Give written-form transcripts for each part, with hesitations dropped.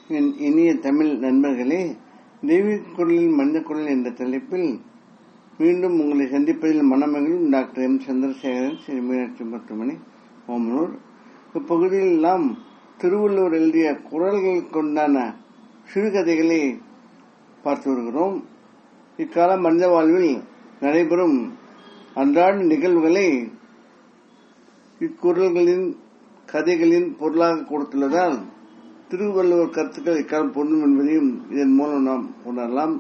என் இனிய தமிழ் நண்பர்களே, தெய்வீக குரலில் மனித குரல் என்ற தலைப்பில் மீண்டும் உங்களை சந்திப்பதில் மனமகிழும் டாக்டர் எம் சந்திரசேகரன், ஸ்ரீ மீனாட்சி மருத்துவமனை, ஓமலூர். இப்பகுதியில் நாம் திருவள்ளுவர் எழுதிய குரல்களுக்கு உண்டான சிறுகதைகளை பார்த்து வருகிறோம். இக்கால மனித வாழ்வில் நடைபெறும் அன்றாட நிகழ்வுகளை இக்குறள்களின் கதைகளின் பொருளாக கொடுத்துள்ளதால் திருவள்ளுவர் கருத்துக்கள் இக்காலம் பொருந்தும் என்பதையும் இதன் மூலம் நாம் உணரலாம்.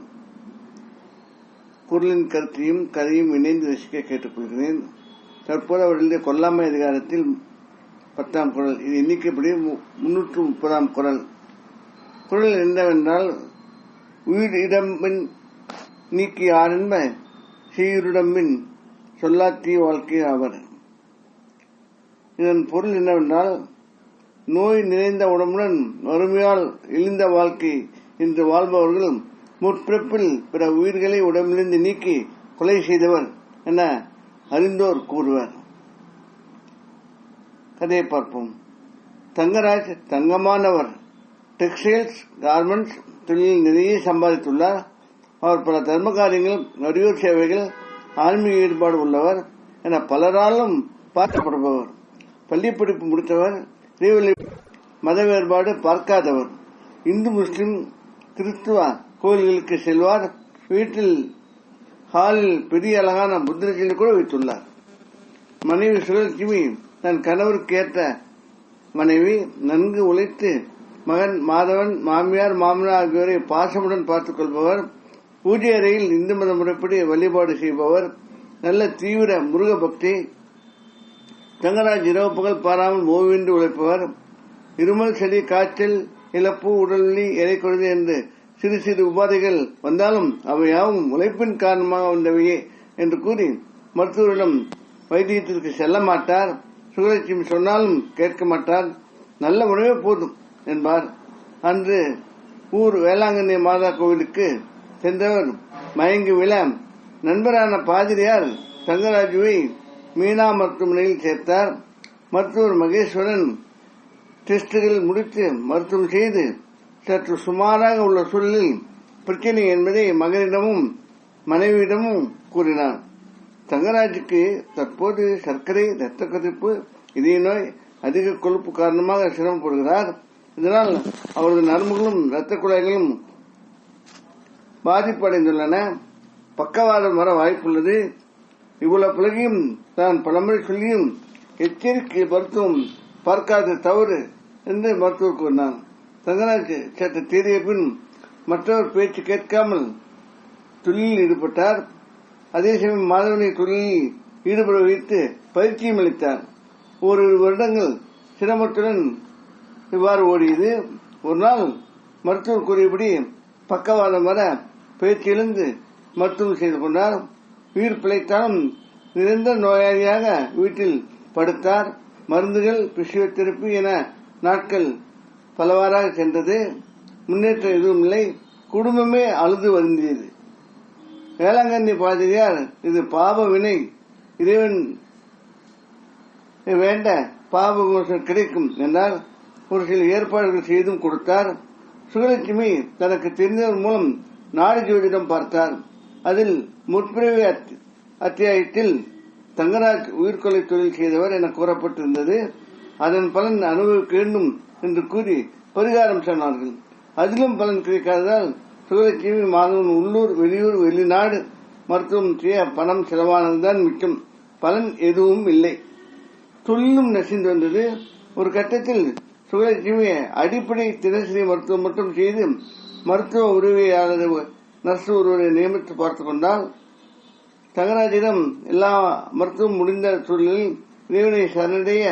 குரலின் கருத்தையும் கதையும் இணைந்து ரசிக்க கேட்டுக்கொள்கிறேன். தற்போது அவர் எழுதிய கொல்லாமை அதிகாரத்தில் 10ஆம் குரல், இது எண்ணிக்கைப்படி 330ஆம் குரல். குரல் என்னவென்றால், உயிர் இடம்பின் நீக்கி ஆரென்ப செய்யுரிடம்பின் சொல்லாத்திய வாழ்க்கை ஆவர். இதன் பொருள் என்னவென்றால், நோய் நிறைந்த உடம்புடன் வறுமையால் இழிந்த வாழ்க்கை என்று வாழ்பவர்கள் முற்பிறப்பில் பிற உயிர்களை உடம்பிலிருந்து நீக்கி கொலை செய்தவர் என அறிந்தோர் கூறுவர். கதையை பார்ப்போம். தங்கராஜ் தங்கமானவர். டெக்ஸ்டைல்ஸ், கார்மெண்ட்ஸ் தொழிலில் நிறைய சம்பாதித்துள்ளார். அவர் பல தர்ம காரியங்கள், நடிகர் சேவைகள், ஆன்மீக ஈடுபாடு உள்ளவர் என பலராலும் பார்க்கப்படுபவர். பள்ளி படிப்பு முடித்தவர். மத வேறுபாடு பார்க்காதவர். இந்து, முஸ்லிம், கிறிஸ்துவ கோயில்களுக்கு செல்வார். வீட்டில் ஹாலில் பெரிய அழகான புத்தர்களை கூட வைத்துள்ளார். மனைவி சுழற்சிமி தன் கணவருக்கு ஏற்ற மனைவி. நன்கு உழைத்து மகன் மாதவன், மாமியார், மாமனார் ஆகியோரை பாசமுடன் பார்த்துக் கொள்பவர். பூஜை அறையில் இந்து மத முறைப்படி வழிபாடு செய்பவர். நல்ல தீவிர முருக பக்தி. தங்கராஜ் இரவு பகல் பாராமல் ஓய்வின்றி உழைப்பவர். இருமல், சளி, காய்ச்சல், இழப்பு, உடல்வலி, எடைக்குறைவு என்று சிறு சிறு உபாதைகள் வந்தாலும் அவையாவும் உழைப்பின் காரணமாக வந்தவையே என்று கூறி மருத்துவரிடம் வைத்தியத்திற்கு செல்ல மாட்டார். சுகலட்சுமி சொன்னாலும் கேட்க மாட்டார். நல்ல உணவே போதும் என்பார். அன்று ஊர் வேளாங்கண்ணி மாதா கோவிலுக்கு சென்றவர் மயங்கி விழ நண்பரான பாதிரியார் தங்கராஜுவை மீனா மருத்துவமனையில் சேர்த்தார். மருத்துவர் மகேஸ்வரன் டெஸ்டுகள் முடித்து மருத்துவம் செய்து சற்று சுமாராக உள்ள சூழலில் பிரச்சனை என்பதை மகனிடமும் மனைவியிடமும் கூறினார். தங்கராஜுக்கு தற்போது சர்க்கரை, இரத்த கொதிப்பு, இதய நோய், அதிக கொழுப்பு காரணமாக சிரமப்படுகிறார். இதனால் அவரது நரம்புகளும் இரத்த குழாய்களும் பாதிப்படைந்துள்ளன. பக்கவாதம் வர வாய்ப்புள்ளது. இவ்வளவு பிறகையும் தான் பலமுறை சொல்லியும் எச்சரிக்கை மருத்துவம் பார்க்காத தவறு என்று மருத்துவர் கூறினார். தங்கராஜ் சற்று தேறிய பின் மற்றவர் பேச்சு கேட்காமல் தொழிலில் ஈடுபட்டார். அதே சமயம் மாதவனை தொழிலில் ஈடுபட வைத்து பயிற்சியும் அளித்தார். ஒரு வருடங்கள் சிரமத்துடன் இவ்வாறு ஓடியது. ஒரு நாள் மருத்துவர் கூறியபடி பக்கவாதம் வர பயிற்சியிலிருந்து மருத்துவம் செய்து கொண்டார். உயிர் பிழைத்தாலும் நிரந்தர நோயாளியாக வீட்டில் படுத்தார். மருந்துகள், பிசியோதெரபி என நாட்கள் பலவாறாக சென்றது. முன்னேற்றம் எதுவும் இல்லை. குடும்பமே அழுது வருந்தியது. வேளாங்கண்ணி பாதிரியார், இது பாப வினை, இறைவன் வேண்ட பாப விமோசனம் கிடைக்கும் என்றார். ஒரு சில ஏற்பாடுகள் செய்தும் கொடுத்தார். சுகலட்சுமி தனக்கு தெரிந்தவர் மூலம் நாடு ஜோதிடம் பார்த்தார். அதில் முற்பிறவி அத்தியாயத்தில் தங்கராஜ் உயிர்கொலை தொழில் செய்தவர் என கூறப்பட்டிருந்தது. அதன் பலன் அனுபவிக்க வேண்டும் என்று கூறி பரிகாரம் சொன்னார்கள். அதிலும் பலன் கிடைக்காததால் சுகலட்சுமி மாதவன் உள்ளூர், வெளியூர், வெளிநாடு மருத்துவம் செய்ய பணம் செலவானதுதான் மிச்சம். பலன் எதுவும் இல்லை. தொழிலும் நசிந்து வந்தது. ஒரு கட்டத்தில் சுகலட்சுமி அடிப்படை தினசரி மருத்துவம் மட்டும் செய்து மருத்துவ உதவியாளர் நர்ஸ் ஒருவரை நியமித்து பார்த்துக் கொண்டால், தங்கராஜிடம் எல்லா மருத்துவம் முடிந்த சூழலில் இறைவனை சரணடைய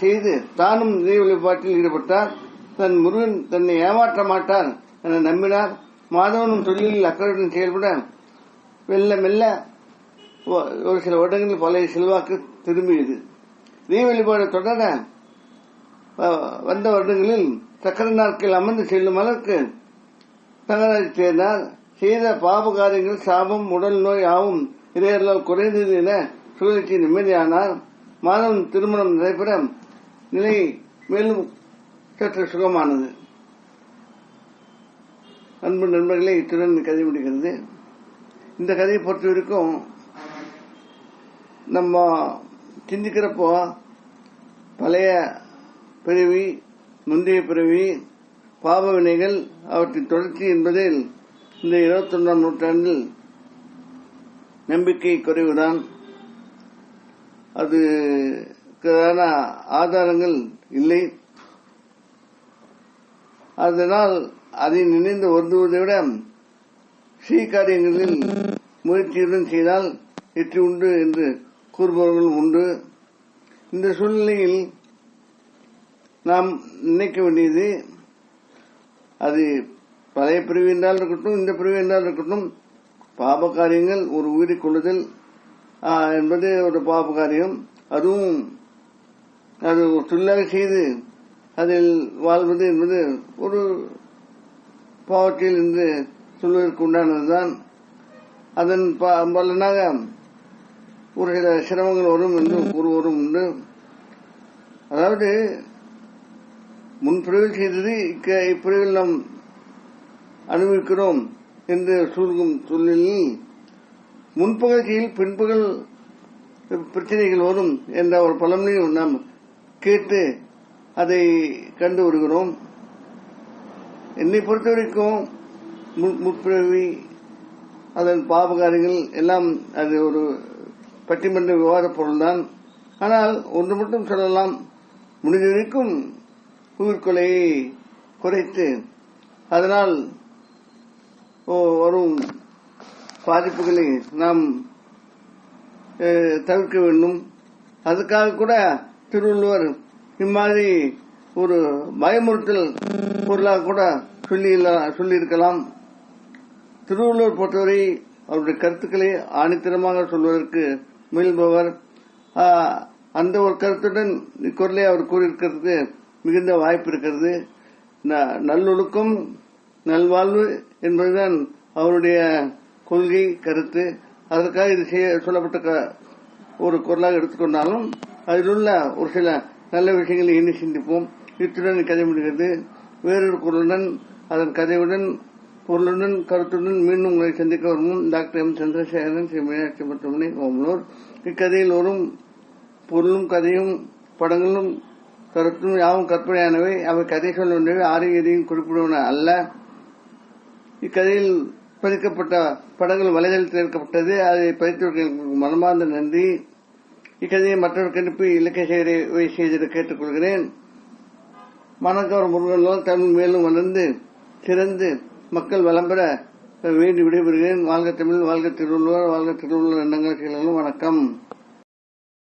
செய்து தானும் இறை வழிபாட்டில் ஈடுபட்டார். தன் முருகன் தன்னை ஏமாற்ற மாட்டார் என நம்பினார். மாதவனும் தொழிலில் அக்கறையுடன் செயல்பட மெல்ல மெல்ல ஒரு சில வருடங்களில் பழைய செல்வாக்கு திரும்பியது. இறை வழிபாடு தொடர வந்த வருடங்களில் சக்கர நாட்கள் அமர்ந்து செல்லும் அளவுக்கு தங்கராஜ் சேர்ந்தார். செய்த பாப காரியங்கள், சாபம், உடல் நோய் ஆகும் இறையர்களால் குறைந்தது என சுழற்சி நிம்மதியானார். மாதவன் திருமணம் நடைபெற நிலை மேலும் சற்று சுகமானது. அன்பு நண்பர்களே, இத்துடன் கதை முடிகிறது. இந்த கதையை பொறுத்த வரைக்கும் நம்ம சிந்திக்கிறப்போ பழைய பிறவி, முந்தைய பிறவி, பாவ வினைகள், அவற்றின் தொடர்ச்சி என்பதில் இந்த 21ஆம் நூற்றாண்டில் நம்பிக்கை குறைவுதான். அதுக்கான ஆதாரங்கள் இல்லை. அதனால் அதை நினைந்து வருந்துவதை விட காரியங்களில் முயற்சியுடன் செய்தால் வெற்றி உண்டு என்று கூறுபவர்களும் உண்டு. இந்த சூழ்நிலையில் நாம் நினைக்க வேண்டியது, அது பழைய பிரிவு என்றால் இருக்கட்டும், இந்த பிரிவு என்றால் இருக்கட்டும், பாப காரியங்கள் ஒரு உயிரை கொள்ளுதல் என்பது ஒரு பாப காரியம். அதுவும் அது தொழிலாக செய்து அதில் வாழ்வது என்பது ஒரு பாவத்தில் என்று சொல்வதற்கு உண்டானதுதான். அதன் பலனாக ஒரு சில சிரமங்கள் வரும் என்று கூறுவோரும் உண்டு. அதாவது முன்பிரிவில் செய்தது இப்பிரிவில் நாம் அனுபவிக்கிறோம் என்று சொல்லும் சூழ்நிலையில் முன்பகழ்ச்சியில் பின்பகல் பிரச்சனைகள் வரும் என்ற ஒரு பலனையும் நாம் கேட்டு அதை கண்டு வருகிறோம். என்னை பொறுத்த வரைக்கும் முற்பிறவி, அதன் பாபகாரியங்கள் எல்லாம் அது ஒரு பட்டிமன்ற விவாத பொருள்தான். ஆனால் ஒன்று மட்டும் சொல்லலாம், முடிந்த வரைக்கும் உயிர்கொலையை குறைத்து அதனால் வரும் பாதிப்புகளை நாம் தவிர்க்க வேண்டும். அதுக்காக கூட திருவள்ளுவர் இம்மாதிரி ஒரு பயமுறுத்தல் பொருளாக கூட சொல்லியிருக்கலாம். திருவள்ளுவர் பொறுத்தவரை அவருடைய கருத்துக்களை ஆணித்தரமாக சொல்வதற்கு முயல்பவர். அந்த ஒரு கருத்துடன் இக்குறளை அவர் கூறியிருக்கிறதுக்கு மிகுந்த வாய்ப்பு இருக்கிறது. நல்லொழுக்கம், நல்வாழ்வு என்பதுதான் அவருடைய கொள்கை, கருத்து. அதற்காக இது சொல்லப்பட்ட ஒரு குரலாக எடுத்துக்கொண்டாலும் அதில் உள்ள ஒரு சில நல்ல விஷயங்களை எண்ணி சிந்திப்போம். இத்துடன் கதை முடிகிறது. வேறொரு குரலுடன், அதன் கதையுடன், பொருளுடன், கருத்துடன் மீண்டும் உங்களை சந்திக்க வரும் டாக்டர் எம் சந்திரசேகரன், ஸ்ரீ மீனாட்சி மருத்துவமனை, ஓமலூர். இக்கதையில் வரும் பொருளும் கதையும் படங்களும் கருத்தும் யாவும் கற்பனையானவை. அவை கதை சொல்ல வேண்டியவை, ஆரையும் எதையும் குறிப்பிடுவன அல்ல. இக்கதையில் பதிக்கப்பட்ட படங்கள் வலைதளத்தில் எடுக்கப்பட்டது. அதை பதித்தவர்களுக்கு மனமார்ந்த நன்றி. இக்கதையை மற்றவர்கள் அனுப்பி இலக்கிய சேகரை செய்திட கேட்டுக்கொள்கிறேன். மணக்கவர் முருகனால் தமிழ் மேலும் வளர்ந்து சிறந்து மக்கள் வளம் பெற வேண்டி விடைபெறுகிறேன். வாழ்க தமிழ், வாழ்க திருவள்ளுவர், வாழ்க திருவள்ளுவர் எண்ணங்கள் செயல்களும். வணக்கம்.